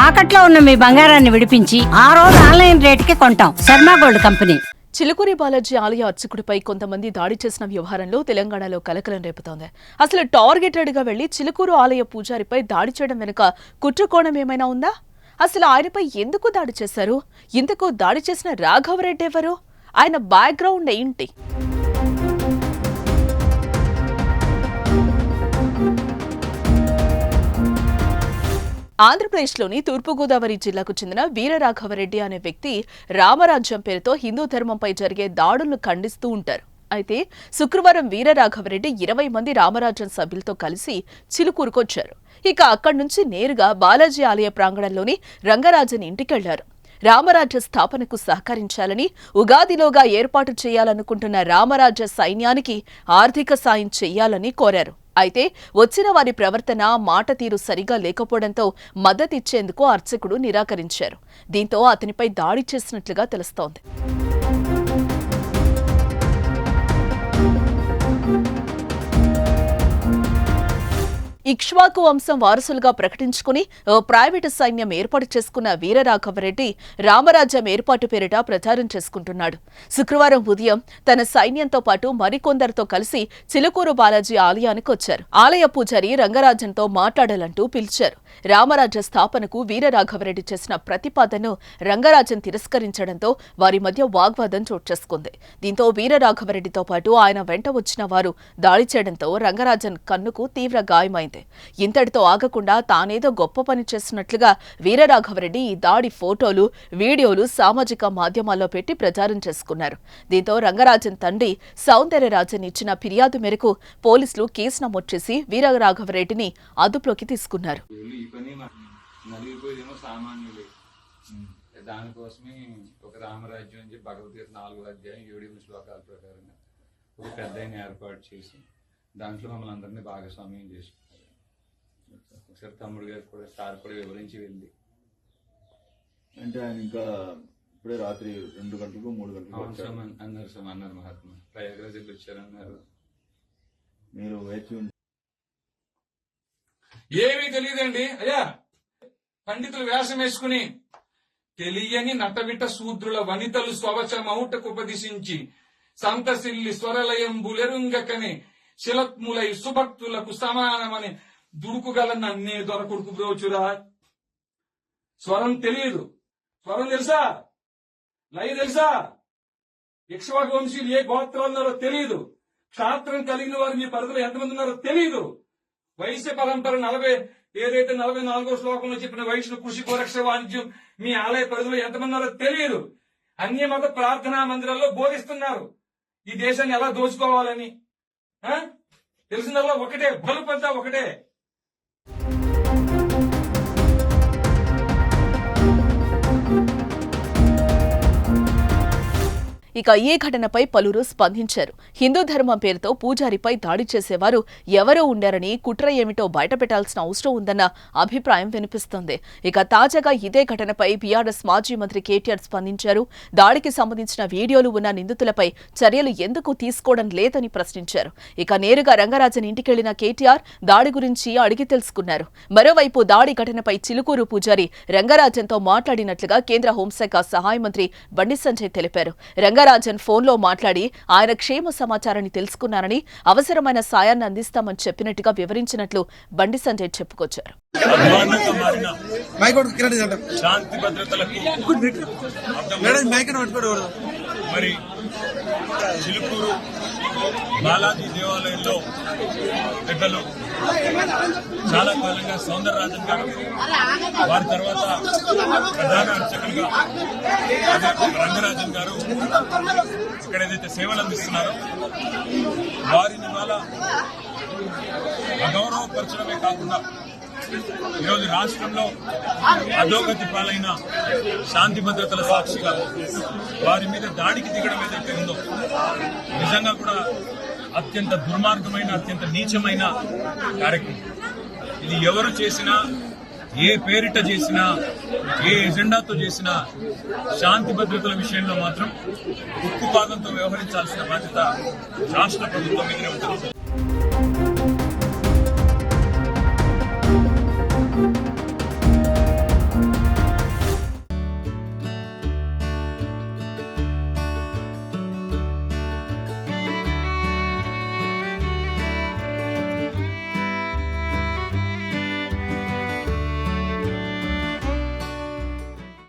తాకట్లో ఉన్న మీ బంగారాన్ని విడిపించి ఆ రోజు ఆన్లైన్ రేటుకి కొంటాం. Sharma gold company. చిలుకూరి బాలాజీ ఆలయ అర్చకుడిపై కొంతమంది దాడి చేసిన వ్యవహారంలో తెలంగాణలో కలకలం రేపుతోంది. అసలు టార్గెటెడ్ గా వెళ్లి చిలుకూరు ఆలయ పూజారిపై దాడి చేయడం వెనుక కుట్రకోణం ఏమైనా ఉందా? అసలు ఆయనపై ఎందుకు దాడి చేశారు? ఇంతకు దాడి చేసిన రాఘవరెడ్డి ఎవరు? ఆయన బ్యాక్గ్రౌండ్ ఏంటి? ఆంధ్రప్రదేశ్లోని తూర్పుగోదావరి జిల్లాకు చెందిన వీరరాఘవరెడ్డి అనే వ్యక్తి రామరాజ్యం పేరుతో హిందూ ధర్మంపై జరిగే దాడులను ఖండిస్తూ ఉంటారు. అయితే శుక్రవారం వీరరాఘవరెడ్డి 20 మంది రామరాజ్యం సభ్యులతో కలిసి చిలుకూరుకొచ్చారు. ఇక అక్కడి నుంచి నేరుగా బాలాజీ ఆలయ ప్రాంగణంలోని రంగరాజన్ ఇంటికెళ్లారు. రామరాజ్య స్థాపనకు సహకరించాలని, ఉగాదిలోగా ఏర్పాటు చేయాలనుకుంటున్న రామరాజ్య సైన్యానికి ఆర్థిక సాయం చేయాలని కోరారు. అయితే వచ్చిన వారి ప్రవర్తన, మాట తీరు సరిగా లేకపోవడంతో మద్దతిచ్చేందుకు అర్చకుడు నిరాకరించారు. దీంతో అతనిపై దాడి చేసినట్లుగా తెలుస్తోంది. ఇక్ష్వాకు వంశం వారసులుగా ప్రకటించుకుని ప్రైవేటు సైన్యం ఏర్పాటు చేసుకున్న వీరరాఘవరెడ్డి రామరాజ్యం ఏర్పాటు పేరిట ప్రచారం చేసుకుంటున్నాడు. శుక్రవారం ఉదయం తన సైన్యంతో పాటు మరికొందరితో కలిసి చిలుకూరు బాలాజీ ఆలయానికి వచ్చారు. ఆలయ పూజారి రంగరాజన్తో మాట్లాడాలంటూ పిలిచారు. రామరాజ్య స్థాపనకు వీరరాఘవరెడ్డి చేసిన ప్రతిపాదనను రంగరాజన్ తిరస్కరించడంతో వారి మధ్య వాగ్వాదం చోటు చేసుకుంది. దీంతో వీరరాఘవరెడ్డితో పాటు ఆయన వెంట వచ్చిన వారు దాడి చేయడంతో రంగరాజన్ కన్నుకు తీవ్ర గాయమైంది. ఇంతటితో ఆగకుండా తానేదో గొప్ప పని చేస్తున్నట్లుగా వీరరాఘవరెడ్డి ఈ దాడి ఫోటోలు, వీడియోలు సామాజిక మాధ్యమాల్లో పెట్టి ప్రచారం చేసుకున్నారు. దీంతో రంగరాజన్ తండ్రి సౌందర్యరాజన్ ఇచ్చిన ఫిర్యాదు మేరకు పోలీసులు కేసు నమోదు చేసి వీరరాఘవరెడ్డిని అదుపులోకి తీసుకున్నారు. దానికోసమే ఒక రామరాజ్యం అని చెప్పి భగవద్గీత 4వ అధ్యాయం 7 శ్లోకాల ప్రకారంగా ఒక పెద్ద ఏర్పాటు చేసి దాంట్లో మమ్మల్ని అందరినీ భాగస్వామ్యం చేసుకున్నారు. ఒకసారి తమ్ముడు గారు కూడా సార్ కూడా వివరించి వెళ్ళి అంటే ఆయన ఇంకా ఇప్పుడే రాత్రి 2 గంటలకు 3 గంటలకు అన్నారు మహాత్మా ప్రయాగరాజుకి వచ్చారన్నారు. మీరు వేచి ఏమీ తెలియదండి అయ్యా. పండితులు వేషం వేసుకుని తెలియని నటవిట శూద్రుల వనితలు స్వవచమౌటకుపదిశించి సంతసిల్లి స్వరలయంబులెరుంగకని శిలత్ములై సుభక్తులకు సమానమని దుడుకుగల నన్నే దొరకొడుకు బ్రోచురా. స్వరం తెలియదు, స్వరం తెలుసా, లయ తెలుసా, ఇక్ష్వాకు వంశీయులు ఏ గోత్రం ఉన్నారో తెలియదు, క్షాత్రం కలిగిన వారు మీ పరిధిలో ఎంతమంది ఉన్నారో తెలియదు. వైశ్య పరంపర 44వ శ్లోకంలో చెప్పిన వైశ్య కృషి గోరక్ష వాణిజ్యం మీ ఆలయ పరిధిలో ఎంతమంది ఉన్నారో తెలియదు. అన్యమత ప్రార్థనా మందిరాల్లో బోధిస్తున్నారు ఈ దేశాన్ని ఎలా దోచుకోవాలని. తెలిసిందల్లా ఒకటే, బలుపంతా ఒకటే. ఇక ఈ ఘటనపై పలువురు స్పందించారు. హిందూ ధర్మం పేరుతో పూజారిపై దాడి చేసేవారు ఎవరో ఉండారని, కుట్ర ఏమిటో బయటపెట్టాల్సిన అవసరం ఉందన్న అభిప్రాయం వినిపిస్తోంది. ఇక తాజాగా ఇదే ఘటనపై బీఆర్ఎస్ మాజీ మంత్రి కేటీఆర్ స్పందించారు. దాడికి సంబంధించిన వీడియోలు ఉన్న నిందితులపై చర్యలు ఎందుకు తీసుకోవడం లేదని ప్రశ్నించారు. ఇక నేరుగా రంగరాజన్ ఇంటికెళ్లిన కేటీఆర్ దాడి గురించి అడిగి తెలుసుకున్నారు. మరోవైపు దాడి ఘటనపై చిలుకూరు పూజారి రంగరాజన్తో మాట్లాడినట్లుగా కేంద్ర హోంశాఖ సహాయ మంత్రి బండి సంజయ్ తెలిపారు. రంగరాజన్ ఫోన్లో మాట్లాడి ఆయన క్షేమ సమాచారాన్ని తెలుసుకున్నారని, అవసరమైన సాయాన్ని అందిస్తామని చెప్పినట్టుగా వివరించినట్లు బండి సంజయ్ చెప్పుకొచ్చారు. శాంతి భద్రతలకు మరి చిలుకూరు బాలాజీ దేవాలయంలో పెద్దలు చాలా కాలంగా సౌందరరాజన్ గారు, వారి తర్వాత ప్రధాన అర్చకులుగా రంగరాజన్ గారు ఇక్కడ ఏదైతే సేవలు అందిస్తున్నారో వారిని వాళ్ళ అగౌరవపరచడమే కాకుండా ఈరోజు రాష్ట్రంలో అధోగతి పాలైన శాంతి భద్రతల సాక్షిగా వారి మీద దాడికి దిగడం ఏదైతే ఉందో నిజంగా కూడా అత్యంత దుర్మార్గమైన, అత్యంత నీచమైన కార్యక్రమం. ఇది ఎవరు చేసినా, ఏ పేరిట చేసినా, ఏ ఎజెండాతో చేసినా శాంతి భద్రతల విషయంలో మాత్రం ఉక్కు పాదంతో వ్యవహరించాల్సిన బాధ్యత రాష్ట్ర ప్రభుత్వం మీదనే ఉంటుంది.